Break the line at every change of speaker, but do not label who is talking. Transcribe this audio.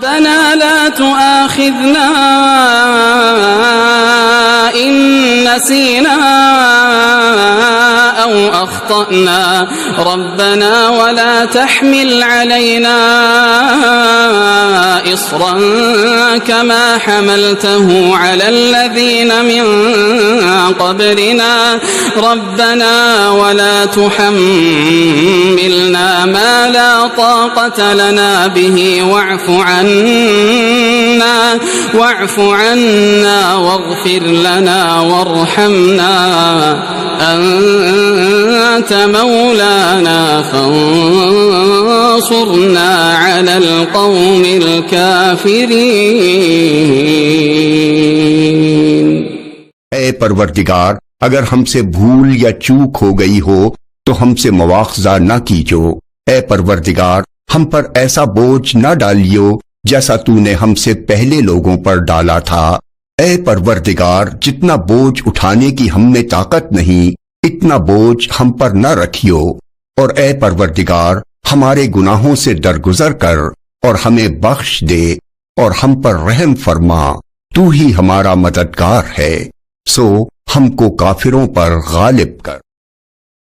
ربنا لا تؤاخذنا إن نسينا أو أخطأنا ربنا ولا تحمل علينا إصرا كما حملته على الذين من قبلنا ربنا ولا تحملنا ما لا طاقة لنا به واعف عنا واغفر لنا وارحمنا أنت مولانا فانصرنا على القوم الكافرين।
ऐ परवरदिगार, अगर हमसे भूल या चूक हो गई हो तो हमसे मुआवजा न कीजो। ऐ परवरदिगार, हम पर ऐसा बोझ न डालियो जैसा तूने हमसे पहले लोगों पर डाला था। ऐ परवरदिगार, जितना बोझ उठाने की हम में ताकत नहीं इतना बोझ हम पर न रखियो। और ऐ परवरदिगार, हमारे गुनाहों से दरगुजर कर और हमें बख्श दे और हम पर रहम फरमा। तू ही हमारा मददगार है, सो हमको काफिरों पर गालिब कर।